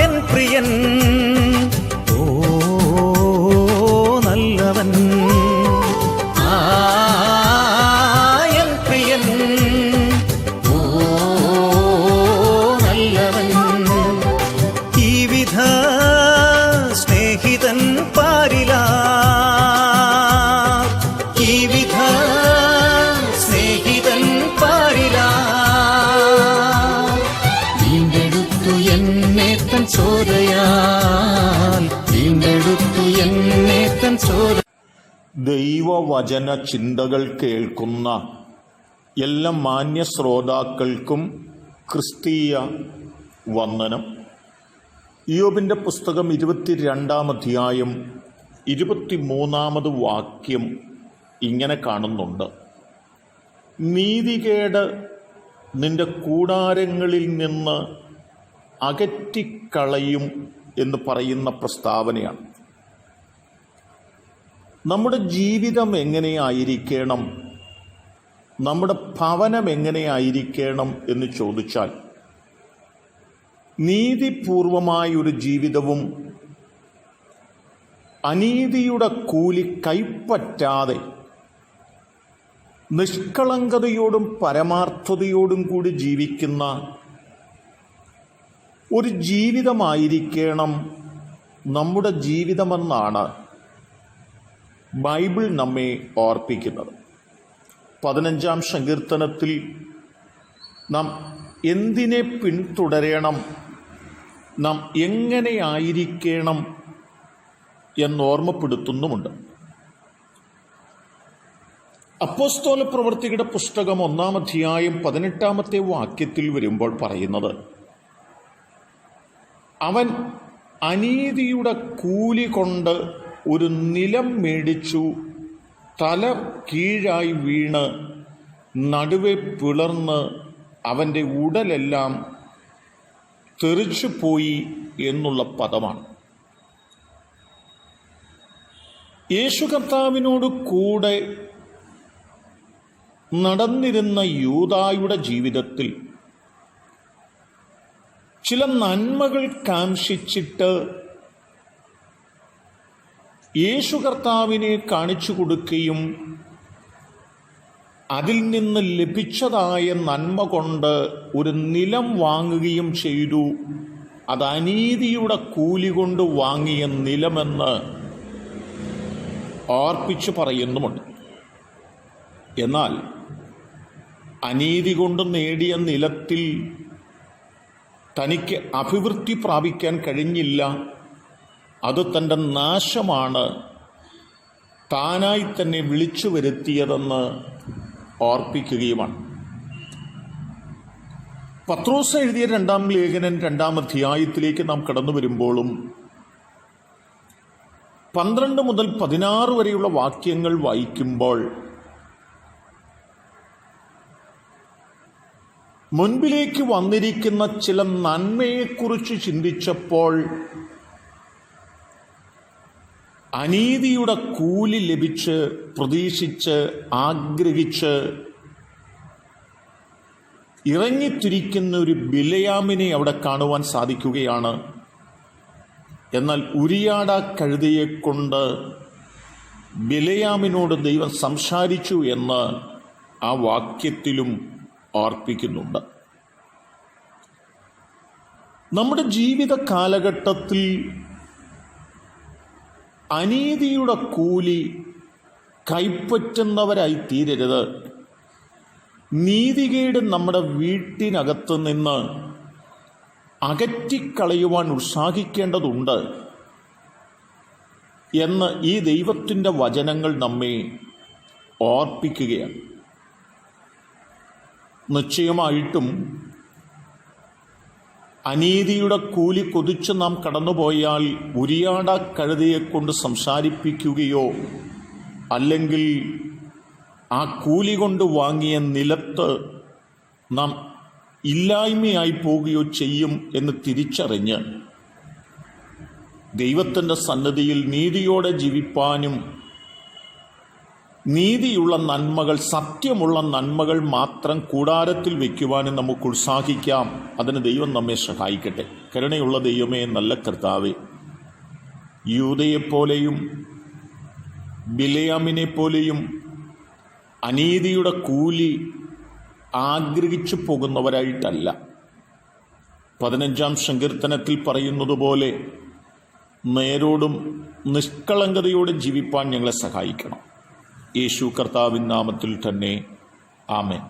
N പ്രിയൻ ഓ നല്ലവൻ, N പ്രിയൻ ഓ നല്ലവൻ. ഈ വിധ സ്നേഹിതൻ പാരില, ഈ വിധ സ്നേഹിതൻ പാരില. വീണ്ടെടുത്തു എന്നെ തൻ ചോരയാൽ, വീണ്ടെടുത്തു എന്നെ തൻ ചോര. ദൈവവചന ചിന്തകൾ കേൾക്കുന്ന എല്ലാ മാന്യ ശ്രോതാക്കൾക്കും ക്രിസ്തീയ വന്ദനം. ഇയ്യോബിൻ്റെ പുസ്തകം 22-ാം അധ്യായം 23-ാമത് വാക്യം ഇങ്ങനെ കാണുന്നുണ്ട്: നീതികേട് നിന്റെ കൂടാരങ്ങളിൽ നിന്ന് അകറ്റിക്കളയും എന്ന് പറയുന്ന പ്രസ്താവനയാണ്. നമ്മുടെ ജീവിതം എങ്ങനെയായിരിക്കണം, നമ്മുടെ ഭവനം എങ്ങനെയായിരിക്കണം എന്ന് ചോദിച്ചാൽ, നീതിപൂർവമായൊരു ജീവിതവും അനീതിയുടെ കൂലി കൈപ്പറ്റാതെ നിഷ്കളങ്കതയോടും പരമാർത്ഥതയോടും കൂടി ജീവിക്കുന്ന ഒരു ജീവിതമായിരിക്കണം നമ്മുടെ ജീവിതമെന്നാണ് ബൈബിൾ നമ്മെ ഓർപ്പിക്കുന്നത്. 15-ാം സങ്കീർത്തനത്തിൽ നാം എന്തിനെ പിന്തുടരണം, നാം എങ്ങനെയായിരിക്കണം എന്നോർമ്മപ്പെടുത്തുന്നുമുണ്ട്. അപ്പോസ്തല പ്രവൃത്തികളുടെ പുസ്തകം 1-ാം അധ്യായം 18-ാമത്തെ വാക്യത്തിൽ വരുമ്പോൾ പറയുന്നത്, അവൻ അനീതിയുടെ കൂലി കൊണ്ട് ഒരു നിലം മേടിച്ചു, തല കീഴായി വീണ് നടുവെ പിളർന്ന് അവൻ്റെ ഉടലെല്ലാം തെറിച്ചു പോയി എന്നുള്ള പദമാണ്. യേശു കർത്താവിനോട് കൂടെ നടന്നിരുന്ന യൂദായുടെ ജീവിതത്തിൽ ചില നന്മകൾ കാംക്ഷിച്ചിട്ട് യേശു കർത്താവിനെ കാണിച്ചു കൊടുക്കുകയും അതിൽ നിന്ന് ലഭിച്ചതായ നന്മ കൊണ്ട് ഒരു നിലം വാങ്ങുകയും ചെയ്തു. അത് അനീതിയുടെ കൂലി കൊണ്ട് വാങ്ങിയ നിലമെന്ന് ഓർപ്പിച്ചു പറയുന്നുമുണ്ട്. എന്നാൽ അനീതി കൊണ്ട് നേടിയ നിലത്തിൽ തനിക്ക് അഭിവൃദ്ധി പ്രാപിക്കാൻ കഴിഞ്ഞില്ല. അത് തൻ്റെ നാശമാണ്, താനായി തന്നെ വിളിച്ചു വരുത്തിയതെന്ന് ഓർപ്പിക്കുകയുമാണ്. പത്രോസ് എഴുതിയ 2-ാം ലേഖനം 2-ാം അധ്യായത്തിലേക്ക് നാം കടന്നു വരുമ്പോഴും 12 മുതൽ 16 വരെയുള്ള വാക്യങ്ങൾ വായിക്കുമ്പോൾ മുൻപിലേക്ക് വന്നിരിക്കുന്ന ചില നന്മയെക്കുറിച്ച് ചിന്തിച്ചപ്പോൾ അനീതിയുടെ കൂലി ലഭിച്ച് പ്രതീക്ഷിച്ച് ആഗ്രഹിച്ച് ഇറങ്ങിത്തിരിക്കുന്ന ഒരു ബിലയാമിനെ അവിടെ കാണുവാൻ സാധിക്കുകയാണ്. എന്നാൽ ഉരിയാട കഴുതയെക്കൊണ്ട് ബിലയാമിനോട് ദൈവം സംസാരിച്ചു എന്ന് ആ വാക്യത്തിലും ഓർപ്പിക്കുന്നുണ്ട്. നമ്മുടെ ജീവിത കാലഘട്ടത്തിൽ അനീതിയുടെ കൂലി കൈപ്പറ്റുന്നവരായി തീരരുത്. നീതികേട് നമ്മുടെ വീട്ടിനകത്ത് നിന്ന് അകറ്റിക്കളയുവാൻ ഉത്സാഹിക്കേണ്ടതുണ്ട് എന്ന് ഈ ദൈവത്തിൻ്റെ വചനങ്ങൾ നമ്മെ ഓർപ്പിക്കുകയാണ്. നിശ്ചയമായിട്ടും അനീതിയുടെ കൂലി കൊതിച്ച് നാം കടന്നുപോയാൽ ഉരിയാട കഴുതയെക്കൊണ്ട് സംസാരിപ്പിക്കുകയോ അല്ലെങ്കിൽ ആ കൂലി കൊണ്ട് വാങ്ങിയ നിലത്ത് നാം ഇല്ലായ്മയായി പോവുകയോ ചെയ്യും എന്ന് തിരിച്ചറിഞ്ഞ് ദൈവത്തിൻ്റെ സന്നിധിയിൽ നീതിയോടെ ജീവിപ്പാനും നീതിയുള്ള നന്മകൾ, സത്യമുള്ള നന്മകൾ മാത്രം കൂടാരത്തിൽ വയ്ക്കുവാനും നമുക്ക് ഉത്സാഹിക്കാം. അതിന് ദൈവം നമ്മെ സഹായിക്കട്ടെ. കരുണയുള്ള ദൈവമേ, നല്ല കർത്താവേ, യൂദയെപ്പോലെയും ബിലെയാമിനെപ്പോലെയും അനീതിയുടെ കൂലി ആഗ്രഹിച്ചു പോകുന്നവരായിട്ടല്ല, 15-ാം സങ്കീർത്തനത്തിൽ പറയുന്നത് പോലെ നേരോടും നിഷ്കളങ്കതയോടും ജീവിപ്പാൻ ഞങ്ങളെ സഹായിക്കണം. യേശു കർത്താവിൻ നാമത്തിൽ തന്നെ ആമേൻ.